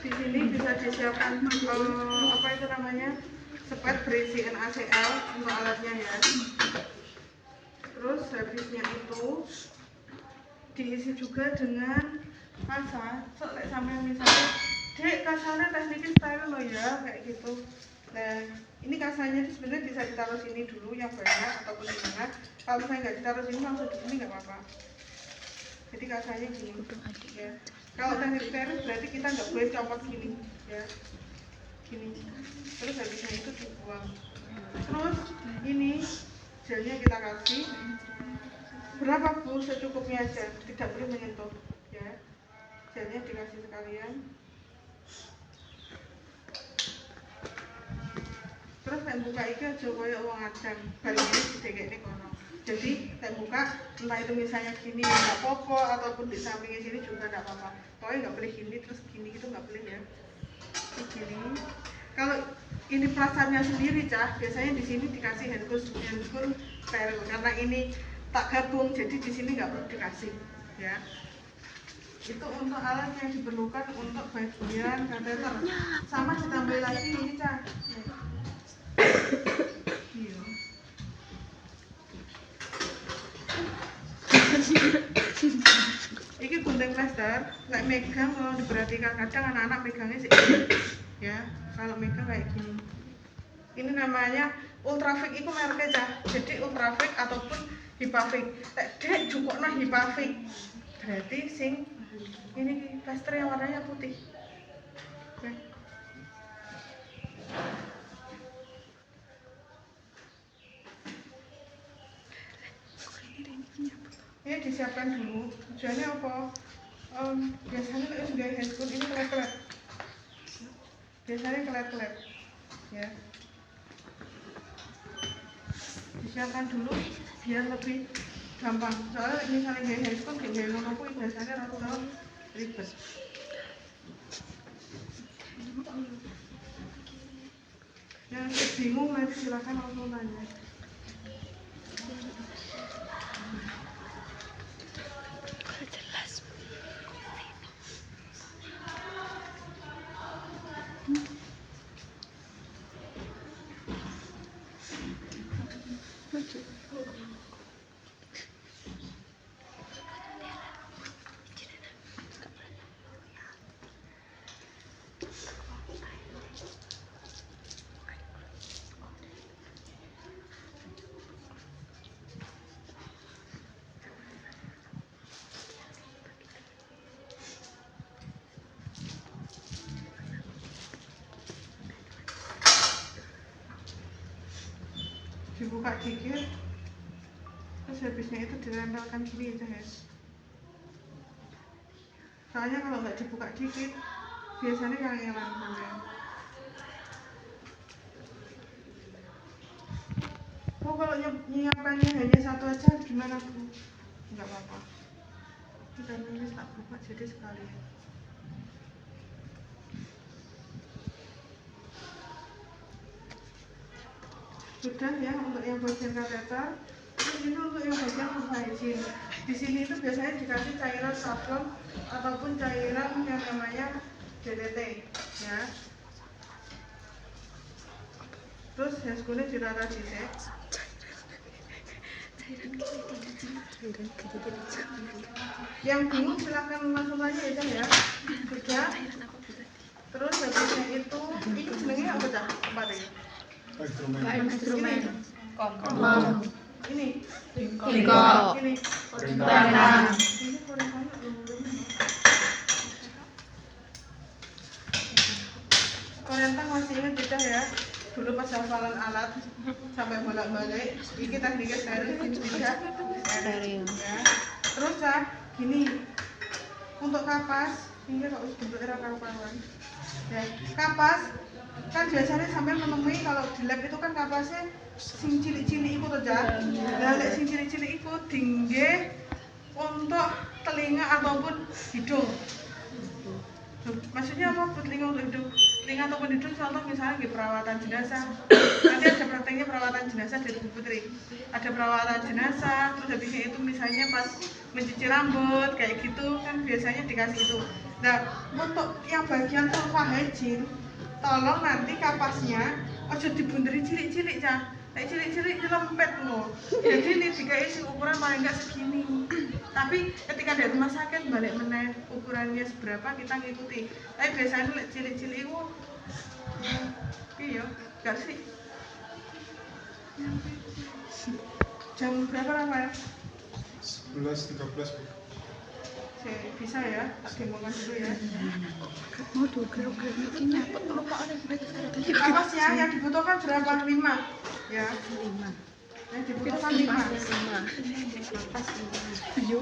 Di sini bisa disiapkan apa itu namanya, spet berisi NaCl untuk alatnya ya. Terus habisnya itu diisi juga dengan kasa. Soalnya sampai misalnya, dek kasanya tekniknya steril loh ya, kayak gitu. Nah, ini kasanya sebenarnya bisa ditaruh sini dulu yang banyak ataupun gimana. Kalau misalnya nggak ditaruh sini langsung di sini nggak apa-apa. Jadi kasanya gini ya. Kalau teknik steril berarti kita nggak boleh copot gini ya, gini. Terus habisnya itu dibuang. Terus ini gelnya kita kasih berapa Bu? Secukupnya aja, tidak boleh menyentuh ya. Gelnya dikasih sekalian. Terus saya buka iki aja koyo wong adang, barangnya didekekne kono. Jadi saya buka, entah itu misalnya gini nggak apa-apa, ataupun di sampingnya sini juga nggak apa-apa. Pokoknya nggak boleh gini terus gini gitu, nggak boleh ya. Gini. Kalau ini perasaannya sendiri cah, biasanya di sini dikasih handphone steril karena ini tak gabung, jadi di sini nggak perlu dikasih ya. Itu untuk alat yang diperlukan untuk bagian kateter. Sama ditambah lagi ini cah. Iya. Ini gunting plester, nggak megang kalau diperhatikan, kadang anak-anak megangnya sih ya, kalau megang kayak gini. Ini namanya Ultrafix, itu mereknya cah. Jadi Ultrafix ataupun Hipafix. Dek jukokna Hipafix. Berarti sing ini plester yang warnanya putih. Oke. Ini disiapkan dulu. Tujuannya apa? Biasanya kalau sudah handphone ini kelet-kelet. Biasanya kelet-kelet. Ya. Disiapkan dulu biar lebih gampang. Soalnya misalnya gaya handphone, gaya ngono kuwi biasanya rata-rata ribet. Yang bingung nanti silakan langsung tanya. Dibuka dikit, terus habisnya itu dirempelkan gini aja ya. Soalnya kalau nggak dibuka dikit, biasanya kangelan sampean. Bu, kalau nyiapkannya hanya satu aja gimana Bu? Nggak apa-apa. Kita nulis tak buka jadi sekalian. Sudah ya untuk yang bagian kateter. Terus ini untuk yang bagian food hygiene. Di sini itu biasanya dikasih cairan sablon ataupun cairan yang namanya DDT ya. Terus haskulnya dirata dicek. Yang bingung silahkan langsung aja ya. Sudah. Terus habisnya itu ini jenengnya apa cah? Tempatnya? Instrumen. Kom. Ini. Bingko. Ini. Tanah. Ini korekannya Korentang masih ingat kita ya, dulu pas hafalan alat sampai bolak-balik, ini tekniknya steril, ini tidak steril ya. Terus gini, untuk kapas, ini kalau bentuk era kapasan ya, kapas kan biasanya sampai menemui kalau di lab itu kan kapasnya sing cilik-cilik ikut aja. Nah, lek sing cilik-cilik ikut tinggi untuk telinga ataupun hidung. Maksudnya apa? Telinga untuk hidung, telinga ataupun hidung contoh misalnya di perawatan jenazah. Nanti ada prakteknya perawatan jenazah dari Bu Putri. Ada perawatan jenazah, terus habisnya itu misalnya pas mencuci rambut kayak gitu kan biasanya dikasih itu. Nah, untuk yang bagian sulfa hygiene, tolong nanti kapasnya ojo dibunderi cilik-cilik cah. Nek cilik-cilik dilempet loh. Jadi ini jika isi ukuran paling enggak segini. Tapi ketika dari rumah sakit balik meneh ukurannya seberapa kita ngikuti. Tapi biasanya nek cilik-cilik itu iya, enggak sih. Jam berapa Rafael? 11.13 Bu. Bisa ya, tak demokan dulu ya. Mau dugel ini nyapot lupa orang baik Kapasnya yang dibutuhkan berapa? 5 ya. 5. Yang dibutuhkan 5. Pas 5. Yo.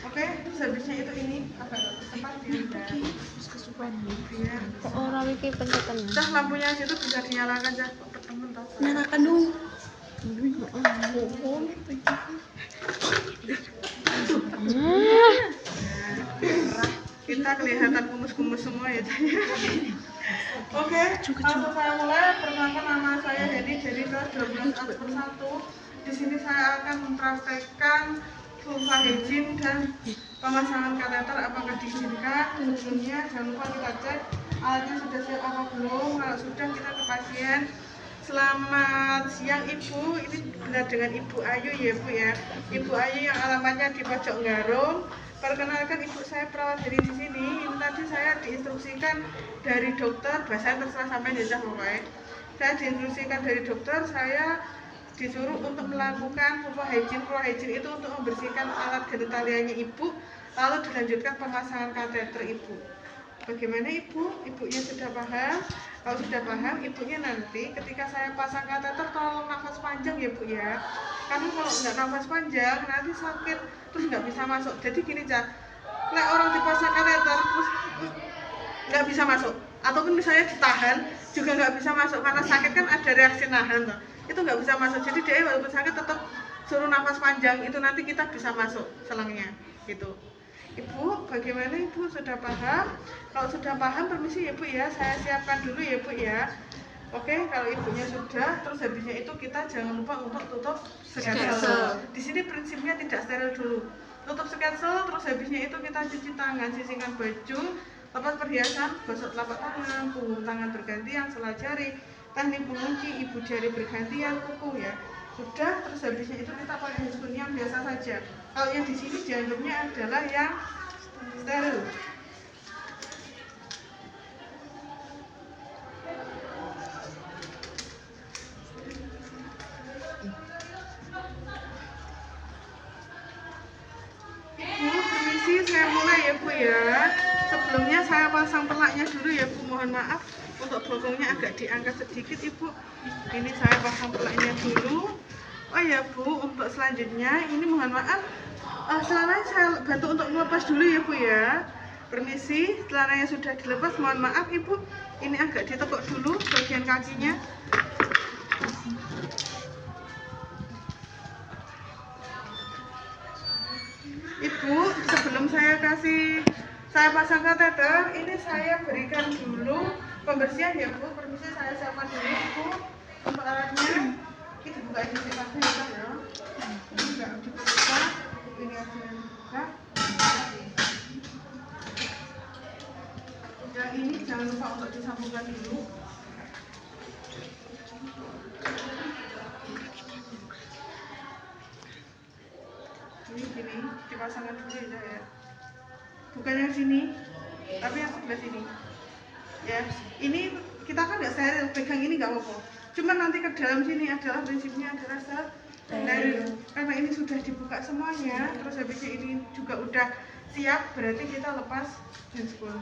Oke, sehabisnya itu ini agak cepat ya. Kesukaan Biar Kok orang iki pencetan? dah lampunya situ bisa dinyalakan dah. Temen tau. nyalakan dulu. Kita kelihatan kumus-kumus semua ya. Oke, langsung saya mulai. Perkenalkan nama saya Hedi dari kelas 12A/1. Di sini saya akan mempraktekkan sulfa hygiene dan pemasangan kateter apakah diizinkan. Sebelumnya jangan lupa kita cek alatnya sudah siap apa belum. Kalau sudah kita ke pasien. Selamat siang Ibu, ini benar dengan Ibu Ayu ya Bu ya. Ibu Ayu yang alamatnya di Pojok Garung. Perkenalkan Ibu saya perawat dari di sini. Ini tadi saya diinstruksikan dari dokter, bahasanya terserah sampai jajah pokoknya. Saya diinstruksikan dari dokter, saya disuruh untuk melakukan sulfa hygiene itu untuk membersihkan alat genitalianya Ibu, lalu dilanjutkan pemasangan kateter Ibu. Bagaimana Ibu? Ibunya sudah paham? Kalau sudah paham, ibunya nanti ketika saya pasang kateter tolong nafas panjang ya Bu ya. Karena kalau nggak nafas panjang nanti sakit terus nggak bisa masuk. Jadi gini Cak, nek orang dipasang kateter terus nggak bisa masuk, ataupun misalnya ditahan juga nggak bisa masuk karena sakit kan ada reaksi nahan tuh. Itu nggak bisa masuk. Jadi dia walaupun sakit tetap suruh nafas panjang, itu nanti kita bisa masuk selangnya gitu. Ibu, bagaimana Ibu sudah paham? Kalau sudah paham, permisi ya Bu ya, saya siapkan dulu ya Bu ya. Oke, kalau ibunya sudah, terus habisnya itu kita jangan lupa untuk tutup sketsel. Di sini prinsipnya tidak steril dulu. Tutup sketsel, terus habisnya itu kita cuci tangan, sisihkan baju, lepas perhiasan, gosok telapak tangan, punggung tangan bergantian, sela jari, teknik mengunci, ibu jari bergantian, kuku ya. Sudah, terus habisnya itu kita pakai handscoon yang biasa saja. Kalau yang di sini dianggapnya adalah yang steril. Ibu, permisi saya mulai ya Bu ya. Sebelumnya saya pasang pelaknya dulu ya Bu, mohon maaf untuk bokongnya agak diangkat sedikit Ibu. Ini saya pasang pelaknya dulu. Oh ya Bu, untuk selanjutnya ini mohon maaf celananya saya bantu untuk melepas dulu ya Bu ya. Permisi, celananya sudah dilepas, mohon maaf Ibu. Ini agak ditekuk dulu bagian kakinya. Ibu, sebelum saya pasang kateter, ini saya berikan dulu pembersihan ya Bu. Permisi saya siapkan dulu Ibu untuk alatnya. Kita buka ini sih ya. Ini enggak dibuka, ini aja yang dibuka. Yang ini jangan lupa untuk disambungkan dulu. Ini gini, dipasangkan dulu ya. Bukan yang sini, tapi yang sebelah sini. Ya, ini kita kan nggak steril, pegang ini nggak apa-apa. Cuma nanti ke dalam sini adalah prinsipnya adalah steril. Karena ini sudah dibuka semuanya, terus habisnya ini juga udah siap, berarti kita lepas handscoon.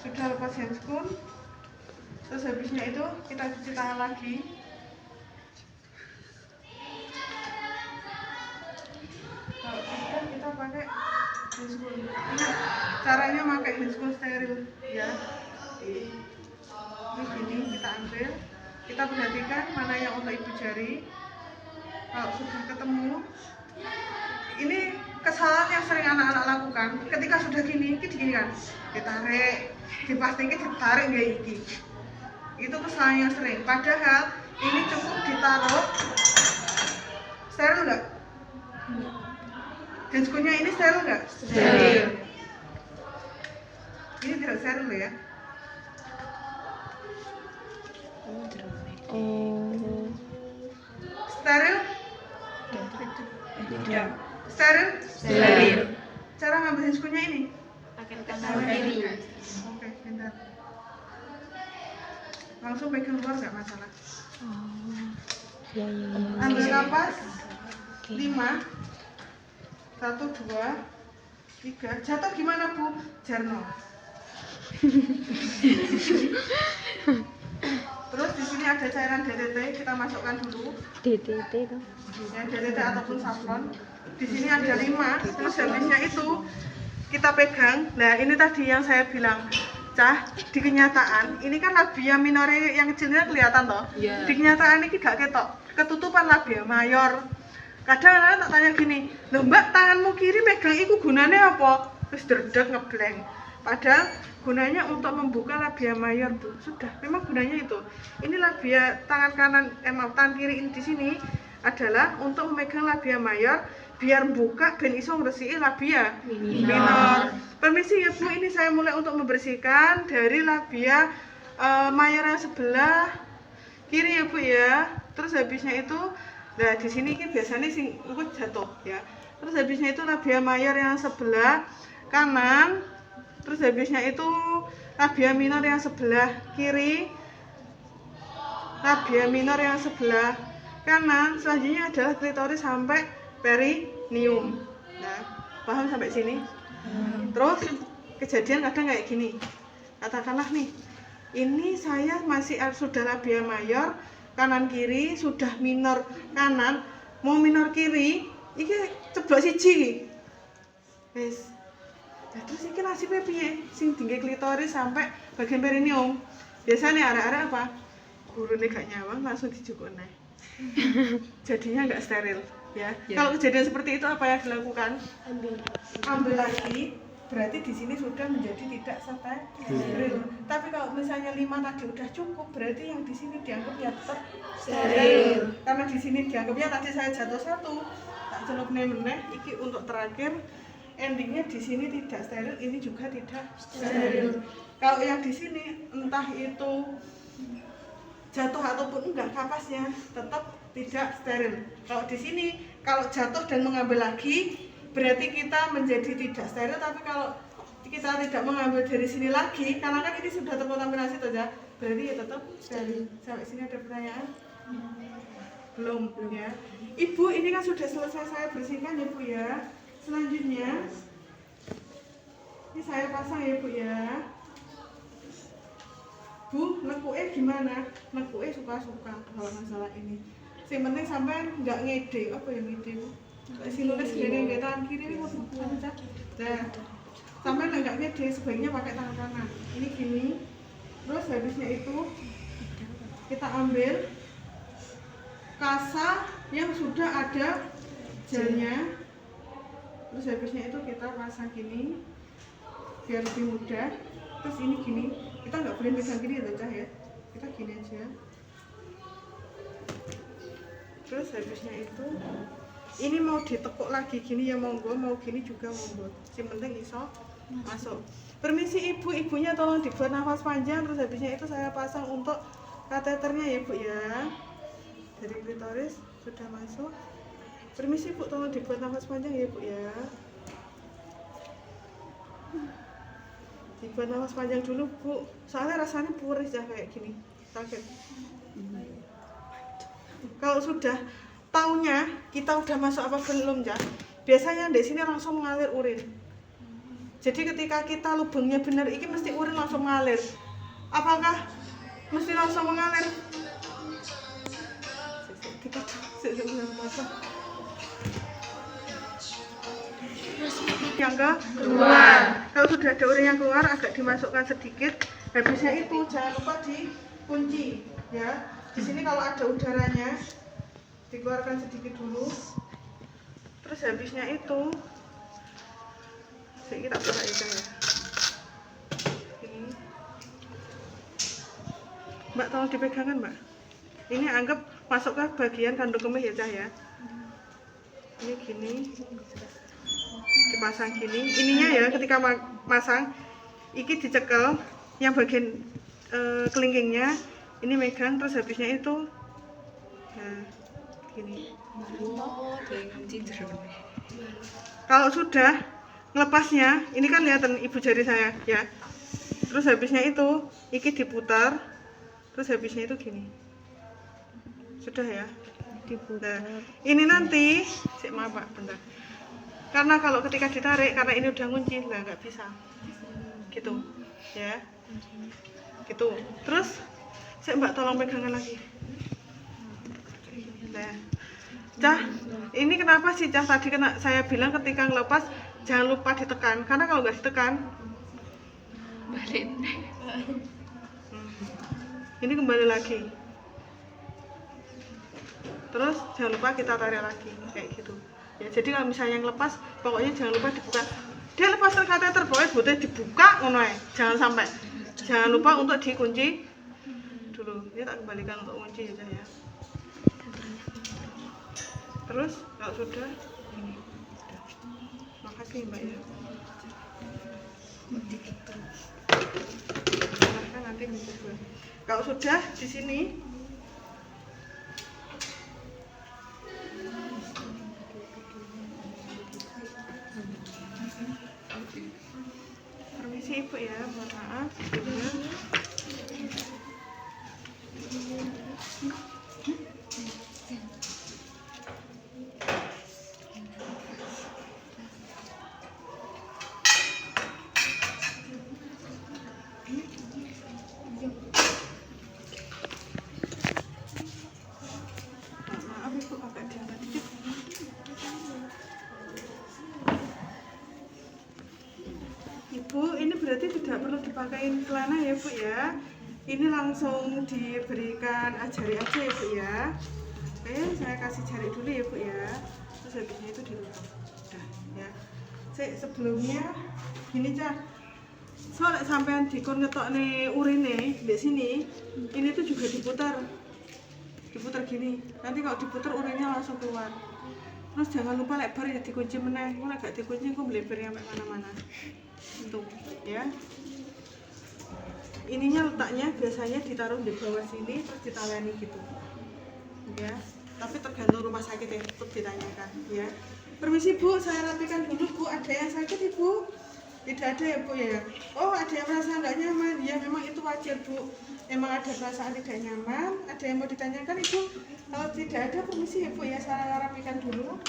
Sudah lepas handscoon, terus habisnya itu kita cuci tangan lagi. Kalau sudah kita pakai handscoon. Ingat, caranya pakai handscoon steril ya. Ini gini kita ambil. Kita perhatikan mana yang untuk ibu jari. Kalau sudah ketemu, ini kesalahan yang sering anak-anak lakukan. Ketika sudah gini kan, ditarik, dipastikan ditarik nggak iki. Itu kesalahan yang sering. Padahal ini cukup ditaruh. Steril nggak? Handscoonnya ini steril nggak? Steril. Ini tidak steril ya. Oh. Steril? Tidak. Steril? Steril. Cara ngambil handscoon-nya ini? Pakai tangan kiri. Oke, bentar. Langsung pegang luar nggak masalah. Oh. Ya. Ambil napas. Oke. 5 1, 2, 3. Jatuh gimana Bu? Jarno. Terus di sini ada cairan DDT, kita masukkan dulu. DDT tuh. Ya, DDT ataupun saffron. Di sini ada 5. Terus habisnya itu kita pegang. Nah, ini tadi yang saya bilang, Cah, di kenyataan ini kan labia minore yang kecilnya kelihatan toh. Iya. Di kenyataan ini gak ketok, ketutupan labia mayor. Kadang-kadang tak tanya gini, loh Mbak, tanganmu kiri megang iku gunanya apa? Terus derdek ngeblank. Padahal gunanya untuk membuka labia mayor Bu. Sudah, memang gunanya itu. Ini labia tangan kanan, tangan kiri ini di sini adalah untuk memegang labia mayor biar buka ben iso ngresiki labia minor. Permisi ya Bu, ini saya mulai untuk membersihkan dari labia mayor yang sebelah kiri ya Bu ya. Terus habisnya itu, nah di sini kan biasanya sing ikut jatuh ya. Terus habisnya itu labia mayor yang sebelah kanan. Terus habisnya itu labia minor yang sebelah kiri. Labia minor yang sebelah kanan. Selanjutnya adalah klitoris sampai perineum. Nah, paham sampai sini? Terus kejadian kadang kayak gini. Katakanlah nih, ini saya masih sudah labia mayor kanan kiri, sudah minor kanan, mau minor kiri, iki coba siji. Wis. Nah, terus iki nasibnya piye? Sing tinggi klitoris sampai bagian perineum. Biasanya arek-arek apa? Gurune gak nyawang langsung dijukone. Jadinya nggak steril. Ya. Kalau kejadian seperti itu apa yang dilakukan? Ambil lagi, berarti di sini sudah menjadi tidak steril. Tapi kalau misalnya 5 tadi udah cukup, berarti yang di sini dianggapnya tetap steril. Karena di sini dianggapnya tadi saya jatuh 1, tak celup meneh, iki untuk terakhir. Endingnya di sini tidak steril, ini juga tidak steril. Kalau yang di sini entah itu jatuh ataupun enggak kapasnya tetap tidak steril. Kalau di sini kalau jatuh dan mengambil lagi berarti kita menjadi tidak steril, tapi kalau kita tidak mengambil dari sini lagi karena kan ini sudah terkontaminasi saja, berarti ya tetap steril. Sampai sini ada pertanyaan? Belum ya. Ibu, ini kan sudah selesai saya bersihkan ya Bu ya. Selanjutnya ini saya pasang ya Bu ya. Bu, nekuke gimana? Nekuke suka-suka kalau masalah ini. Yang penting sampai nggak ngede. Apa yang ngede Bu? Si nulis gini, nggak tangan kiri ini mau baca. Nah, sampai nggak ngede, sebaiknya pakai tangan kanan. Ini gini. Terus habisnya itu kita ambil kasa yang sudah ada gelnya. Terus habisnya itu kita pasang gini biar lebih mudah. Terus ini gini, kita nggak boleh pegang gini ya Cah ya, kita gini aja. Terus habisnya itu ini mau ditekuk lagi gini ya monggo, mau gini juga monggo, yang penting iso masuk. Permisi Ibu, ibunya tolong dibuat nafas panjang. Terus habisnya itu saya pasang untuk kateternya ya Bu ya. Dari klitoris sudah masuk. Permisi Bu, tolong dibuat nafas panjang ya Bu ya. Dibuat nafas panjang dulu Bu, soalnya rasanya puris ya kayak gini, kaget. Kalau sudah taunya kita udah masuk apa belum ya, biasanya di sini langsung mengalir urin. Jadi ketika kita lubangnya benar, ini mesti urin langsung mengalir. Apakah mesti langsung mengalir? Yang keluar. Kalau sudah ada urin yang keluar, agak dimasukkan sedikit. Habisnya itu jangan lupa dikunci, ya. Di sini kalau ada udaranya, dikeluarkan sedikit dulu. Terus habisnya itu, kita buka aja ya. Ini, Mbak tolong dipegangkan Mbak. Ini anggap masuk ke bagian kandung kemih ya Cah ya. Ini gini. Dipasang gini, ininya ya ketika masang iki dicekel yang bagian kelingkingnya ini megang, terus habisnya itu nah gini. Kalau sudah ngelepasnya, ini kan lihatan ibu jari saya ya. Terus habisnya itu iki diputar, terus habisnya itu gini. Sudah ya. Nah, ini nanti, maaf Pak, bentar. Karena kalau ketika ditarik, karena ini udah ngunci, nah nggak bisa. Gitu, ya. Gitu. Terus, Mbak tolong pegangan lagi. Nah, Cah, ini kenapa sih Cah tadi saya bilang ketika ngelepas jangan lupa ditekan, karena kalau nggak ditekan balik. Ini kembali lagi. Terus jangan lupa kita tarik lagi kayak gitu. Ya, jadi kalau misalnya yang lepas, pokoknya jangan lupa dibuka. Dia lepas kateter, pokoknya butuh dibuka ngono ae. Jangan sampai. Jangan lupa untuk dikunci dulu. Ini tak kembalikan untuk kunci aja ya. Terus kalau sudah ini. Makasih Mbak ya. Silahkan nanti mencoba. Kalau sudah di sini permisi Ibu ya, mohon maaf. Maaf Ibu, agak diangkat dikit. Ibu, ini berarti tidak perlu dipakai celana ya Bu ya. Ini langsung diberikan jari aja ya Bu ya. Oke, saya kasih jari dulu ya Bu ya. Terus habisnya itu dilutang. Udah ya. Sebelumnya gini Cah. Soalnya sampean dikon ngetokne urine di sini, ini tuh juga diputar. Diputar gini. Nanti kalau diputar urinnya langsung keluar. Terus jangan lupa lebar ya dikunci meneh. Kalau gak dikunci kok melebar sampai mana-mana. Tuh ya, ininya letaknya biasanya ditaruh di bawah sini terus ditaleni gitu ya, tapi tergantung rumah sakit ya, tetap ditanyakan ya. Permisi Bu, saya rapikan dulu Bu, ada yang sakit Ibu? Tidak ada ya Bu ya? Oh, ada yang merasa nggak nyaman ya, memang itu wajar Bu, memang ada perasaan tidak nyaman. Ada yang mau ditanyakan Ibu? Kalau tidak ada, permisi ya Bu ya, saya rapikan dulu.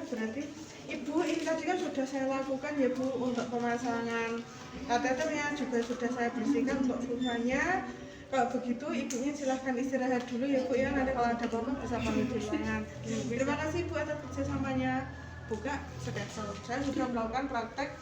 Berarti Ibu ini tadi kan sudah saya lakukan ya Bu, untuk pemasangan kateternya juga sudah saya bersihkan untuk vulvanya. Kalau begitu ibunya silahkan istirahat dulu ya Bu ya, nanti kalau ada apa-apa bisa pamit duluan. Terima kasih Bu atas kerjasamanya. Buka stetsel. Saya sudah melakukan praktek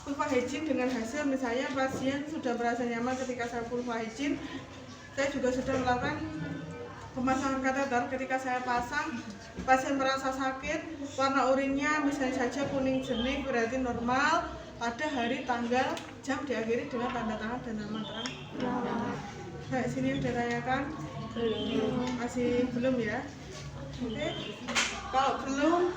vulva hygiene dengan hasil misalnya pasien sudah merasa nyaman ketika saya vulva hygiene. Saya juga sudah melakukan pemasangan kateter. Ketika saya pasang, pasien merasa sakit, warna urinnya misalnya saja kuning jernih, berarti normal. Pada hari, tanggal, jam diakhiri dengan tanda tangan dan nama terang. Nah, sini udah tanyakan? Belum. Masih belum ya? Oke. Kalau belum,